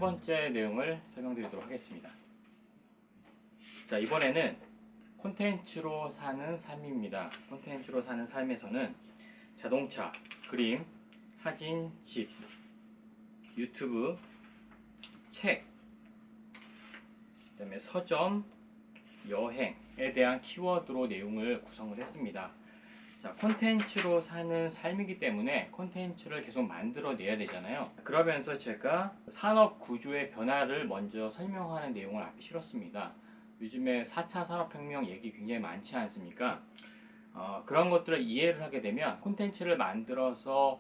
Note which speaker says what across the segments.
Speaker 1: 번째 내용을 설명드리도록 하겠습니다. 자, 이번에는 콘텐츠로 사는 삶입니다. 콘텐츠로 사는 삶에서는 자동차, 그림, 사진, 집, 유튜브, 책, 그다음에 서점, 여행에 대한 키워드로 내용을 구성을 했습니다. 자, 콘텐츠로 사는 삶이기 때문에 콘텐츠를 계속 만들어내야 되잖아요. 그러면서 제가 산업 구조의 변화를 먼저 설명하는 내용을 앞에 실었습니다. 요즘에 4차 산업혁명 얘기 굉장히 많지 않습니까? 그런 것들을 이해를 하게 되면 콘텐츠를 만들어서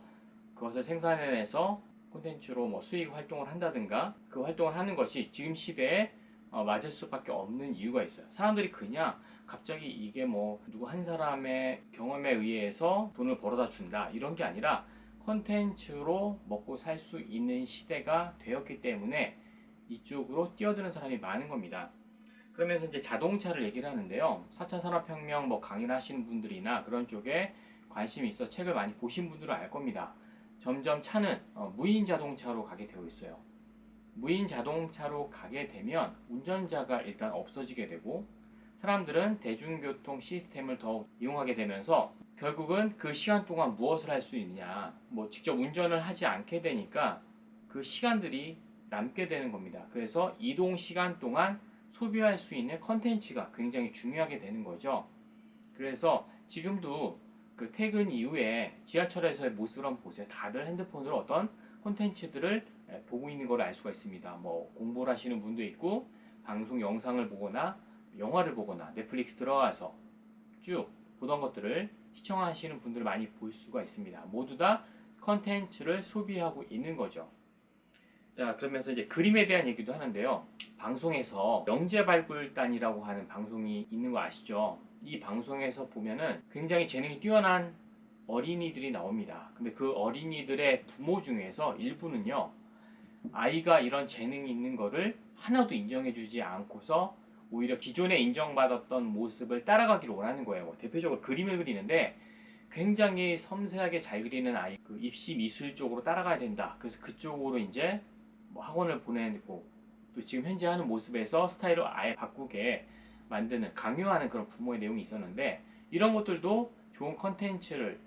Speaker 1: 그것을 생산해내서 콘텐츠로 뭐 수익 활동을 한다든가 그 활동을 하는 것이 지금 시대에 맞을 수밖에 없는 이유가 있어요. 사람들이 그냥 갑자기 이게 뭐 누구 한 사람의 경험에 의해서 돈을 벌어다 준다 이런 게 아니라 콘텐츠로 먹고 살 수 있는 시대가 되었기 때문에 이쪽으로 뛰어드는 사람이 많은 겁니다. 그러면서 이제 자동차를 얘기를 하는데요. 4차 산업혁명 뭐 강의를 하시는 분들이나 그런 쪽에 관심이 있어 책을 많이 보신 분들은 알 겁니다. 점점 차는 무인 자동차로 가게 되어 있어요. 무인 자동차로 가게 되면 운전자가 일단 없어지게 되고 사람들은 대중교통 시스템을 더욱 이용하게 되면서 결국은 그 시간 동안 무엇을 할 수 있느냐, 뭐 직접 운전을 하지 않게 되니까 그 시간들이 남게 되는 겁니다. 그래서 이동 시간 동안 소비할 수 있는 컨텐츠가 굉장히 중요하게 되는 거죠. 그래서 지금도 그 퇴근 이후에 지하철에서의 모습을 한번 보세요. 다들 핸드폰으로 어떤 콘텐츠들을 보고 있는 걸 알 수가 있습니다. 뭐 공부를 하시는 분도 있고 방송 영상을 보거나 영화를 보거나 넷플릭스 들어가서 쭉 보던 것들을 시청하시는 분들을 많이 볼 수가 있습니다. 모두 다 컨텐츠를 소비하고 있는 거죠. 자, 그러면서 이제 그림에 대한 얘기도 하는데요. 방송에서 영재발굴단이라고 하는 방송이 있는 거 아시죠? 이 방송에서 보면은 굉장히 재능이 뛰어난 어린이들이 나옵니다. 근데 그 어린이들의 부모 중에서 일부는요, 아이가 이런 재능이 있는 거를 하나도 인정해주지 않고서 오히려 기존에 인정받았던 모습을 따라가기를 원하는 거예요. 뭐 대표적으로 그림을 그리는데 굉장히 섬세하게 잘 그리는 아이, 그 입시 미술 쪽으로 따라가야 된다. 그래서 그쪽으로 이제 뭐 학원을 보내고 또 지금 현재 하는 모습에서 스타일을 아예 바꾸게 만드는 강요하는 그런 부모의 내용이 있었는데 이런 것들도 좋은 컨텐츠를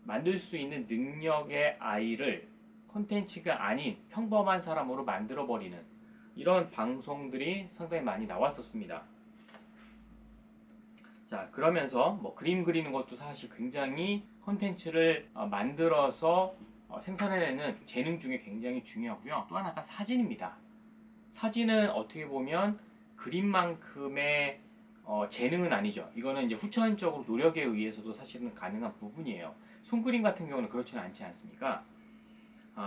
Speaker 1: 만들 수 있는 능력의 아이를 컨텐츠가 아닌 평범한 사람으로 만들어버리는 이런 방송들이 상당히 많이 나왔었습니다. 자, 그러면서 뭐 그림 그리는 것도 사실 굉장히 컨텐츠를 만들어서 생산해내는 재능 중에 굉장히 중요하고요. 또 하나가 사진입니다. 사진은 어떻게 보면 그림만큼의 재능은 아니죠. 이거는 이제 후천적으로 노력에 의해서도 사실은 가능한 부분이에요. 손그림 같은 경우는 그렇지는 않지 않습니까?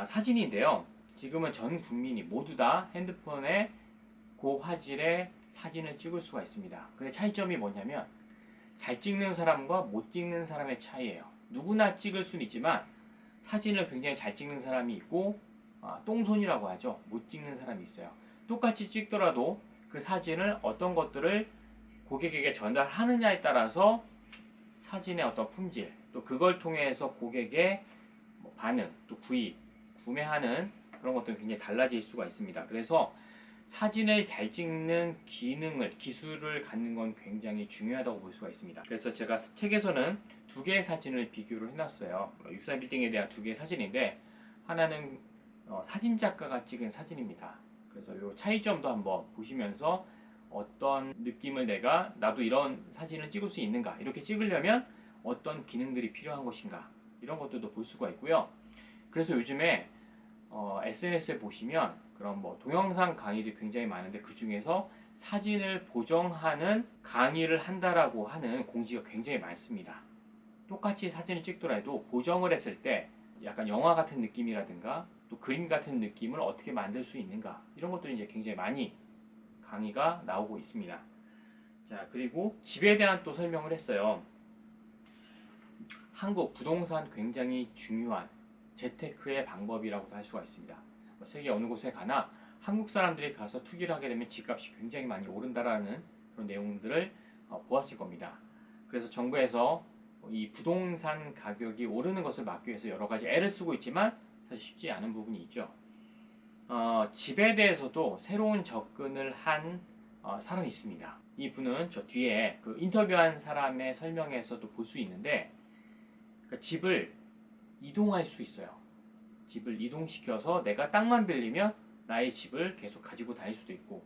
Speaker 1: 사진인데요. 지금은 전 국민이 모두 다 핸드폰에 고화질의 사진을 찍을 수가 있습니다. 근데 차이점이 뭐냐면 잘 찍는 사람과 못 찍는 사람의 차이예요. 누구나 찍을 수는 있지만 사진을 굉장히 잘 찍는 사람이 있고 똥손이라고 하죠. 못 찍는 사람이 있어요. 똑같이 찍더라도 그 사진을 어떤 것들을 고객에게 전달하느냐에 따라서 사진의 어떤 품질, 또 그걸 통해서 고객의 반응, 또 구입, 구매하는 그런 것들은 굉장히 달라질 수가 있습니다. 그래서 사진을 잘 찍는 기술을 갖는 건 굉장히 중요하다고 볼 수가 있습니다. 그래서 제가 책에서는 두 개의 사진을 비교를 해놨어요. 64빌딩에 대한 두 개의 사진인데 하나는 사진작가가 찍은 사진입니다. 그래서 이 차이점도 한번 보시면서 어떤 느낌을 나도 이런 사진을 찍을 수 있는가, 이렇게 찍으려면 어떤 기능들이 필요한 것인가, 이런 것들도 볼 수가 있고요. 그래서 요즘에 SNS에 보시면 그런 뭐 동영상 강의도 굉장히 많은데 그 중에서 사진을 보정하는 강의를 한다라고 하는 공지가 굉장히 많습니다. 똑같이 사진을 찍더라도 보정을 했을 때 약간 영화 같은 느낌이라든가 또 그림 같은 느낌을 어떻게 만들 수 있는가, 이런 것들이 이제 굉장히 많이 강의가 나오고 있습니다. 자, 그리고 집에 대한 또 설명을 했어요. 한국 부동산 굉장히 중요한 재테크의 방법이라고도 할 수가 있습니다. 세계 어느 곳에 가나 한국 사람들이 가서 투기를 하게 되면 집값이 굉장히 많이 오른다라는 그런 내용들을 보았을 겁니다. 그래서 정부에서 이 부동산 가격이 오르는 것을 막기 위해서 여러 가지 애를 쓰고 있지만 사실 쉽지 않은 부분이 있죠. 집에 대해서도 새로운 접근을 한 사람이 있습니다. 이 분은 저 뒤에 그 인터뷰한 사람의 설명에서도 볼 수 있는데, 그러니까 집을 이동할 수 있어요. 집을 이동시켜서 내가 땅만 빌리면 나의 집을 계속 가지고 다닐 수도 있고,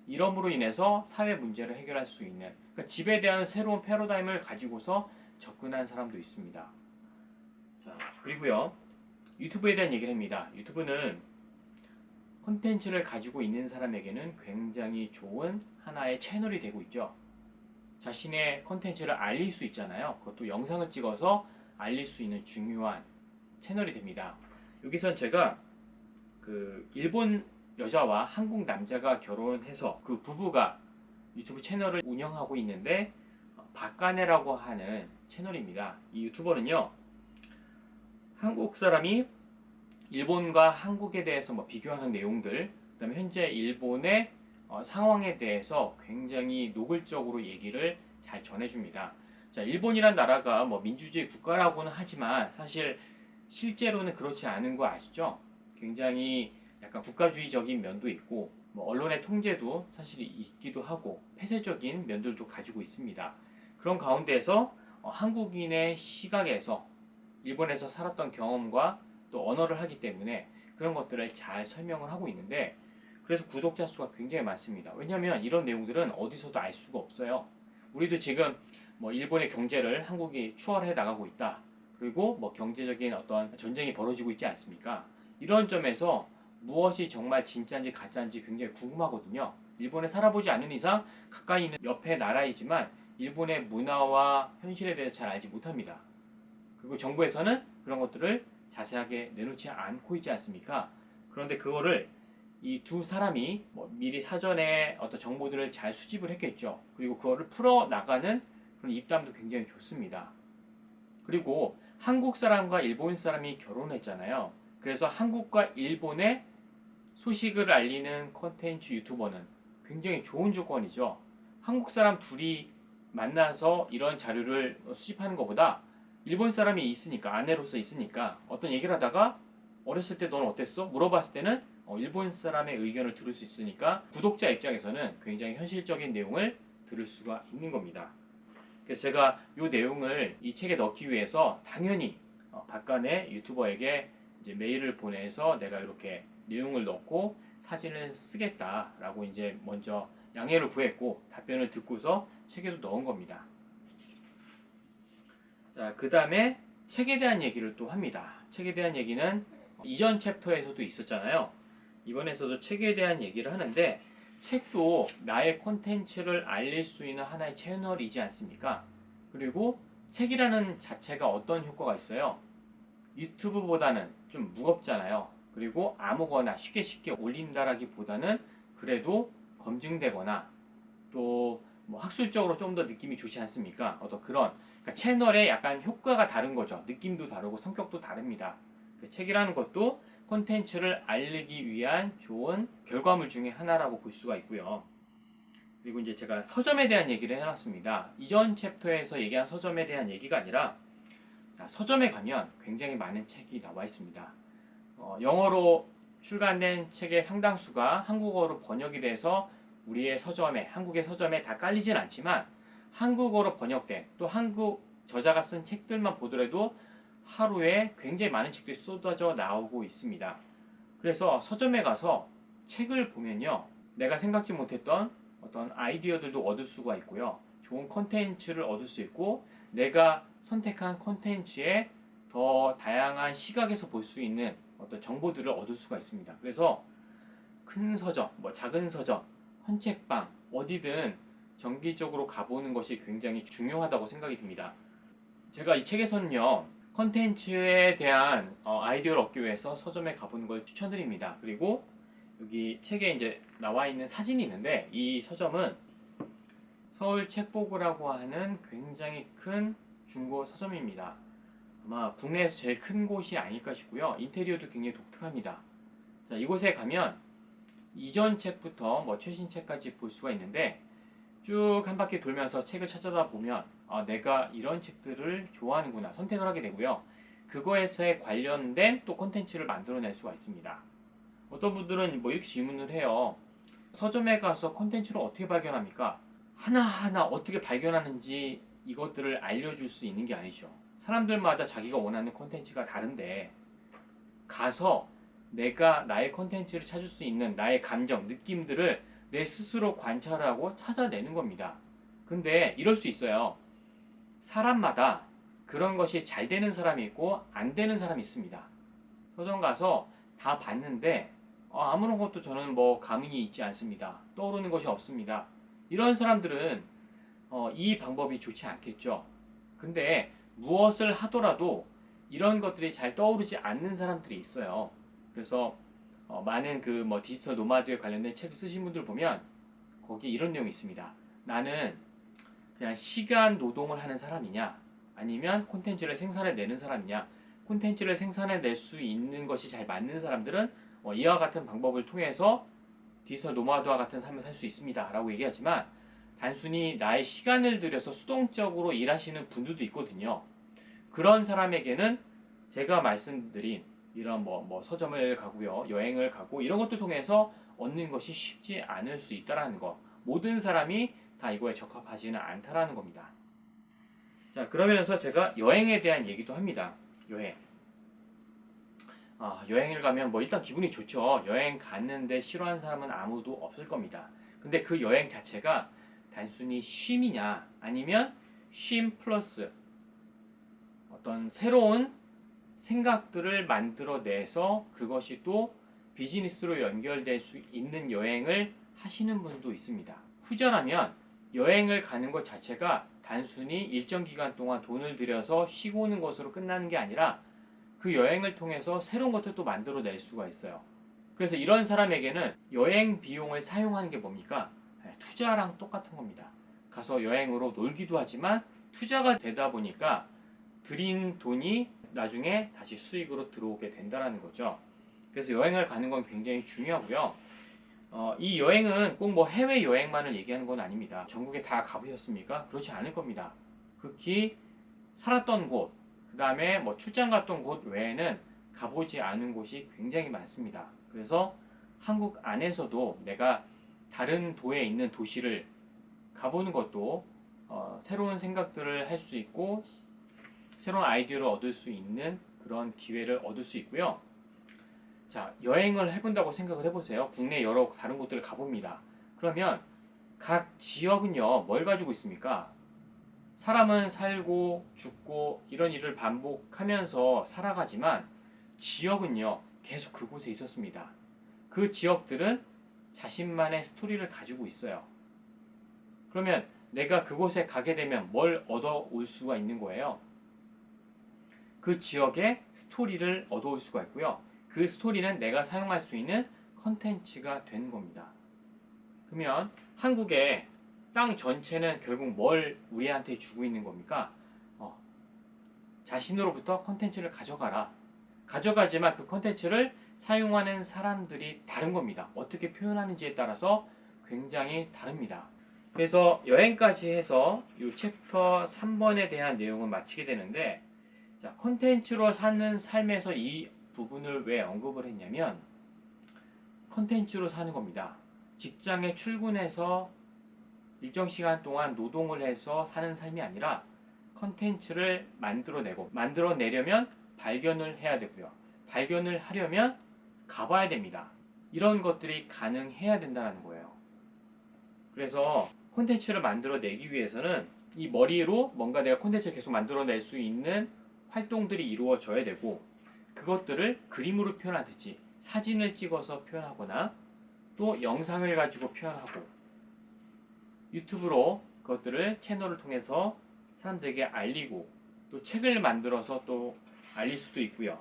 Speaker 1: 이러므로 인해서 사회 문제를 해결할 수 있는, 그러니까 집에 대한 새로운 패러다임을 가지고서 접근한 사람도 있습니다. 자, 그리고요, 유튜브에 대한 얘기를 합니다. 유튜브는 콘텐츠를 가지고 있는 사람에게는 굉장히 좋은 하나의 채널이 되고 있죠. 자신의 콘텐츠를 알릴 수 있잖아요. 그것도 영상을 찍어서 알릴 수 있는 중요한 채널이 됩니다. 여기선 제가 그 일본 여자와 한국 남자가 결혼해서 그 부부가 유튜브 채널을 운영하고 있는데, 박가네라고 하는 채널입니다. 이 유튜버는요, 한국 사람이 일본과 한국에 대해서 비교하는 내용들, 그다음에 현재 일본의 상황에 대해서 굉장히 노골적으로 얘기를 잘 전해줍니다. 자, 일본이란 나라가 민주주의 국가라고는 하지만 사실 실제로는 그렇지 않은 거 아시죠? 굉장히 약간 국가주의적인 면도 있고, 언론의 통제도 사실 있기도 하고 폐쇄적인 면들도 가지고 있습니다. 그런 가운데에서 한국인의 시각에서 일본에서 살았던 경험과 또 언어를 하기 때문에 그런 것들을 잘 설명을 하고 있는데, 그래서 구독자 수가 굉장히 많습니다. 왜냐하면 이런 내용들은 어디서도 알 수가 없어요. 우리도 지금 일본의 경제를 한국이 추월해 나가고 있다. 그리고 경제적인 어떤 전쟁이 벌어지고 있지 않습니까? 이런 점에서 무엇이 정말 진짜인지 가짜인지 굉장히 궁금하거든요. 일본에 살아보지 않는 이상 가까이 있는 옆에 나라이지만 일본의 문화와 현실에 대해서 잘 알지 못합니다. 그리고 정부에서는 그런 것들을 자세하게 내놓지 않고 있지 않습니까? 그런데 그거를 이 두 사람이 미리 사전에 어떤 정보들을 잘 수집을 했겠죠. 그리고 그거를 풀어 나가는 그런 입담도 굉장히 좋습니다. 그리고 한국 사람과 일본 사람이 결혼했잖아요. 그래서 한국과 일본의 소식을 알리는 콘텐츠 유튜버는 굉장히 좋은 조건이죠. 한국 사람 둘이 만나서 이런 자료를 수집하는 것보다 일본 사람이 있으니까, 아내로서 있으니까 어떤 얘기를 하다가 어렸을 때 너는 어땠어? 물어봤을 때는 일본 사람의 의견을 들을 수 있으니까 구독자 입장에서는 굉장히 현실적인 내용을 들을 수가 있는 겁니다. 그래서 제가 이 내용을 이 책에 넣기 위해서 당연히 박간의 유튜버에게 이제 메일을 보내서 내가 이렇게 내용을 넣고 사진을 쓰겠다라고 이제 먼저 양해를 구했고, 답변을 듣고서 책에도 넣은 겁니다. 자, 그 다음에 책에 대한 얘기를 또 합니다. 책에 대한 얘기는 이전 챕터에서도 있었잖아요. 이번에서도 책에 대한 얘기를 하는데, 책도 나의 콘텐츠를 알릴 수 있는 하나의 채널이지 않습니까? 그리고 책이라는 자체가 어떤 효과가 있어요? 유튜브보다는 좀 무겁잖아요. 그리고 아무거나 쉽게 올린다라기보다는 그래도 검증되거나 또 학술적으로 좀 더 느낌이 좋지 않습니까? 어떤 그런, 그러니까 채널의 약간 효과가 다른 거죠. 느낌도 다르고 성격도 다릅니다. 책이라는 것도 콘텐츠를 알리기 위한 좋은 결과물 중에 하나라고 볼 수가 있고요. 그리고 이제 제가 서점에 대한 얘기를 해놨습니다. 이전 챕터에서 얘기한 서점에 대한 얘기가 아니라, 서점에 가면 굉장히 많은 책이 나와 있습니다. 영어로 출간된 책의 상당수가 한국어로 번역이 돼서 우리의 서점에, 한국의 서점에 다 깔리진 않지만, 한국어로 번역된 또 한국 저자가 쓴 책들만 보더라도 하루에 굉장히 많은 책들이 쏟아져 나오고 있습니다. 그래서 서점에 가서 책을 보면요, 내가 생각지 못했던 어떤 아이디어들도 얻을 수가 있고요, 좋은 콘텐츠를 얻을 수 있고, 내가 선택한 콘텐츠에 더 다양한 시각에서 볼 수 있는 어떤 정보들을 얻을 수가 있습니다. 그래서 큰 서점, 작은 서점, 헌책방, 어디든 정기적으로 가보는 것이 굉장히 중요하다고 생각이 듭니다. 제가 이 책에서는요, 컨텐츠에 대한 아이디어를 얻기 위해서 서점에 가보는 걸 추천드립니다. 그리고 여기 책에 이제 나와 있는 사진이 있는데, 이 서점은 서울 책보고라고 하는 굉장히 큰 중고 서점입니다. 아마 국내에서 제일 큰 곳이 아닐까 싶고요. 인테리어도 굉장히 독특합니다. 자, 이곳에 가면 이전 책부터 최신 책까지 볼 수가 있는데, 쭉 한 바퀴 돌면서 책을 찾아다 보면 내가 이런 책들을 좋아하는구나 선택을 하게 되고요. 그거에서 관련된 또 콘텐츠를 만들어낼 수가 있습니다. 어떤 분들은 뭐 이렇게 질문을 해요. 서점에 가서 콘텐츠를 어떻게 발견합니까? 하나하나 어떻게 발견하는지 이것들을 알려줄 수 있는 게 아니죠. 사람들마다 자기가 원하는 콘텐츠가 다른데 가서 내가 나의 콘텐츠를 찾을 수 있는 나의 감정, 느낌들을 내 스스로 관찰하고 찾아내는 겁니다. 근데 이럴 수 있어요. 사람마다 그런 것이 잘 되는 사람이 있고 안 되는 사람이 있습니다. 서점 가서 다 봤는데 아무런 것도 저는 뭐 감흥이 있지 않습니다. 떠오르는 것이 없습니다. 이런 사람들은 이 방법이 좋지 않겠죠. 근데 무엇을 하더라도 이런 것들이 잘 떠오르지 않는 사람들이 있어요. 그래서 많은 그 뭐 디지털 노마드에 관련된 책을 쓰신 분들 보면 거기에 이런 내용이 있습니다. 나는 그냥 시간 노동을 하는 사람이냐 아니면 콘텐츠를 생산해내는 사람이냐. 콘텐츠를 생산해낼 수 있는 것이 잘 맞는 사람들은 이와 같은 방법을 통해서 디지털 노마드와 같은 삶을 살 수 있습니다 라고 얘기하지만 단순히 나의 시간을 들여서 수동적으로 일하시는 분들도 있거든요. 그런 사람에게는 제가 말씀드린 이런 뭐 서점을 가고요, 여행을 가고 이런 것들 통해서 얻는 것이 쉽지 않을 수 있다라는 거. 모든 사람이 다 이거에 적합하지는 않다라는 겁니다. 자, 그러면서 제가 여행에 대한 얘기도 합니다. 여행. 여행을 가면 뭐 일단 기분이 좋죠. 여행 갔는데 싫어하는 사람은 아무도 없을 겁니다. 근데 그 여행 자체가 단순히 쉼이냐 아니면 쉼 플러스 어떤 새로운 생각들을 만들어내서 그것이 또 비즈니스로 연결될 수 있는 여행을 하시는 분도 있습니다. 후자라면 여행을 가는 것 자체가 단순히 일정 기간 동안 돈을 들여서 쉬고 오는 것으로 끝나는 게 아니라 그 여행을 통해서 새로운 것들도 만들어낼 수가 있어요. 그래서 이런 사람에게는 여행 비용을 사용하는 게 뭡니까? 투자랑 똑같은 겁니다. 가서 여행으로 놀기도 하지만 투자가 되다 보니까 들인 돈이 나중에 다시 수익으로 들어오게 된다는 거죠. 그래서 여행을 가는 건 굉장히 중요하고요. 이 여행은 꼭 뭐 해외 여행만을 얘기하는 건 아닙니다. 전국에 다 가보셨습니까? 그렇지 않을 겁니다. 극히 살았던 곳, 그 다음에 뭐 출장 갔던 곳 외에는 가보지 않은 곳이 굉장히 많습니다. 그래서 한국 안에서도 내가 다른 도에 있는 도시를 가보는 것도 새로운 생각들을 할 수 있고 새로운 아이디어를 얻을 수 있는 그런 기회를 얻을 수 있고요. 자, 여행을 해본다고 생각을 해보세요. 국내 여러 다른 곳들을 가봅니다. 그러면 각 지역은요, 뭘 가지고 있습니까? 사람은 살고 죽고 이런 일을 반복하면서 살아가지만 지역은요, 계속 그곳에 있었습니다. 그 지역들은 자신만의 스토리를 가지고 있어요. 그러면 내가 그곳에 가게 되면 뭘 얻어올 수가 있는 거예요? 그 지역의 스토리를 얻어올 수가 있고요. 그 스토리는 내가 사용할 수 있는 컨텐츠가 되는 겁니다. 그러면 한국의 땅 전체는 결국 뭘 우리한테 주고 있는 겁니까? 자신으로부터 컨텐츠를 가져가라. 가져가지만 그 컨텐츠를 사용하는 사람들이 다른 겁니다. 어떻게 표현하는지에 따라서 굉장히 다릅니다. 그래서 여행까지 해서 이 챕터 3번에 대한 내용을 마치게 되는데, 자, 컨텐츠로 사는 삶에서 이 부분을 왜 언급을 했냐면 컨텐츠로 사는 겁니다. 직장에 출근해서 일정 시간 동안 노동을 해서 사는 삶이 아니라 컨텐츠를 만들어내려면 발견을 해야 되고요. 발견을 하려면 가봐야 됩니다. 이런 것들이 가능해야 된다는 거예요. 그래서 콘텐츠를 만들어내기 위해서는 이 머리로 뭔가 내가 콘텐츠를 계속 만들어낼 수 있는 활동들이 이루어져야 되고 그것들을 그림으로 표현하듯이 사진을 찍어서 표현하거나 또 영상을 가지고 표현하고 유튜브로 그것들을 채널을 통해서 사람들에게 알리고 또 책을 만들어서 또 알릴 수도 있고요.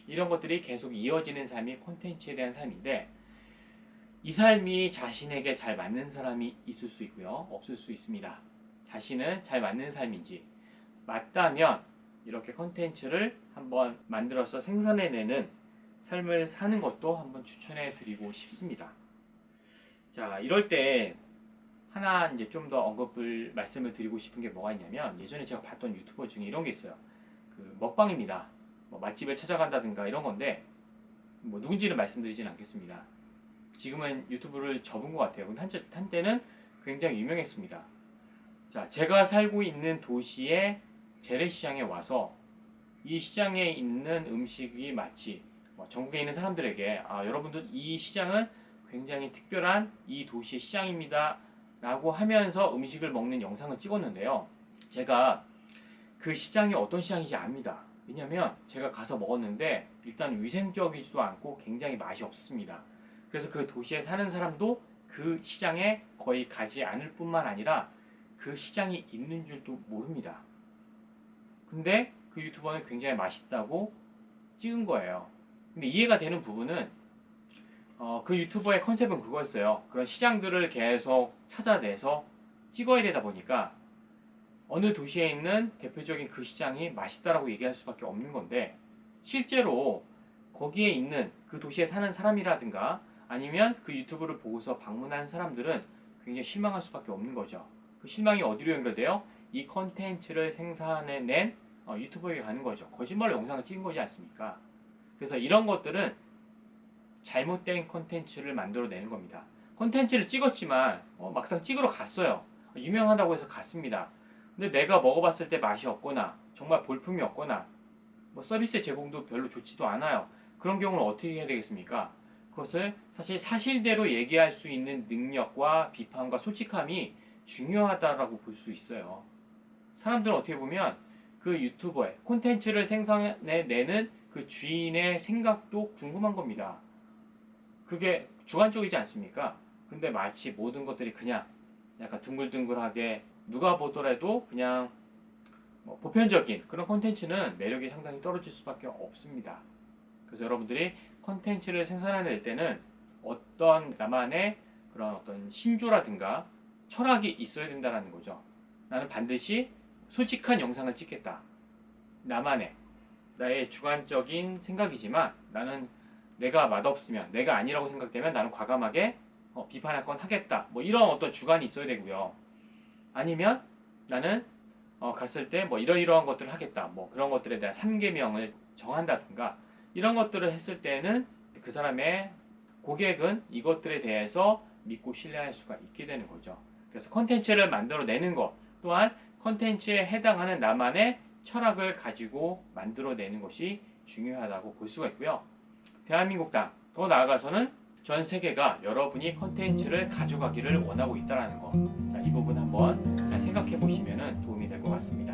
Speaker 1: 이런 것들이 계속 이어지는 삶이 콘텐츠에 대한 삶인데 이 삶이 자신에게 잘 맞는 사람이 있을 수 있고요. 없을 수 있습니다. 자신은 잘 맞는 삶인지 맞다면 이렇게 콘텐츠를 한번 만들어서 생산해내는 삶을 사는 것도 한번 추천해 드리고 싶습니다. 자, 이럴 때 하나 이제 좀 더 말씀을 드리고 싶은 게 뭐가 있냐면 예전에 제가 봤던 유튜버 중에 이런 게 있어요. 그 먹방입니다. 뭐 맛집을 찾아간다든가 이런 건데 뭐 누군지는 말씀드리진 않겠습니다. 지금은 유튜브를 접은 것 같아요. 근데 한때는 굉장히 유명했습니다. 자, 제가 살고 있는 도시의 재래시장에 와서 이 시장에 있는 음식이 마치 전국에 있는 사람들에게 여러분들 이 시장은 굉장히 특별한 이 도시의 시장입니다 라고 하면서 음식을 먹는 영상을 찍었는데요. 제가 그 시장이 어떤 시장인지 압니다. 왜냐면 제가 가서 먹었는데 일단 위생적이지도 않고 굉장히 맛이 없었습니다. 그래서 그 도시에 사는 사람도 그 시장에 거의 가지 않을 뿐만 아니라 그 시장이 있는 줄도 모릅니다. 근데 그 유튜버는 굉장히 맛있다고 찍은 거예요. 근데 이해가 되는 부분은 그 유튜버의 컨셉은 그거였어요. 그런 시장들을 계속 찾아내서 찍어야 되다 보니까 어느 도시에 있는 대표적인 그 시장이 맛있다라고 얘기할 수밖에 없는 건데, 실제로 거기에 있는 그 도시에 사는 사람이라든가 아니면 그 유튜브를 보고서 방문한 사람들은 굉장히 실망할 수밖에 없는 거죠. 그 실망이 어디로 연결돼요? 이 컨텐츠를 생산해낸 유튜버에게 가는 거죠. 거짓말 영상을 찍은 거지 않습니까? 그래서 이런 것들은 잘못된 컨텐츠를 만들어내는 겁니다. 컨텐츠를 찍었지만 막상 찍으러 갔어요. 유명하다고 해서 갔습니다. 근데 내가 먹어봤을 때 맛이 없거나 정말 볼품이 없거나 뭐 서비스 제공도 별로 좋지도 않아요. 그런 경우는 어떻게 해야 되겠습니까? 그것을 사실 사실대로 얘기할 수 있는 능력과 비판과 솔직함이 중요하다라고 볼 수 있어요. 사람들은 어떻게 보면 그 유튜버의 콘텐츠를 생산해내는 그 주인의 생각도 궁금한 겁니다. 그게 주관적이지 않습니까? 근데 마치 모든 것들이 그냥 약간 둥글둥글하게 누가 보더라도 그냥 보편적인 그런 콘텐츠는 매력이 상당히 떨어질 수밖에 없습니다. 그래서 여러분들이 콘텐츠를 생산해낼 때는 어떤 나만의 그런 어떤 신조라든가 철학이 있어야 된다는 거죠. 나는 반드시 솔직한 영상을 찍겠다. 나의 주관적인 생각이지만 나는 내가 맛없으면, 내가 아니라고 생각되면 나는 과감하게 비판할 건 하겠다. 뭐 이런 어떤 주관이 있어야 되고요. 아니면 나는 갔을 때 뭐 이러이러한 것들을 하겠다. 뭐 그런 것들에 대한 3계명을 정한다든가 이런 것들을 했을 때는 그 사람의 고객은 이것들에 대해서 믿고 신뢰할 수가 있게 되는 거죠. 그래서 컨텐츠를 만들어내는 것 또한 컨텐츠에 해당하는 나만의 철학을 가지고 만들어내는 것이 중요하다고 볼 수가 있고요. 대한민국 땅, 더 나아가서는 전 세계가 여러분이 컨텐츠를 가져가기를 원하고 있다는 거. 자, 이 부분 한번 잘 생각해 보시면 도움이 될 것 같습니다.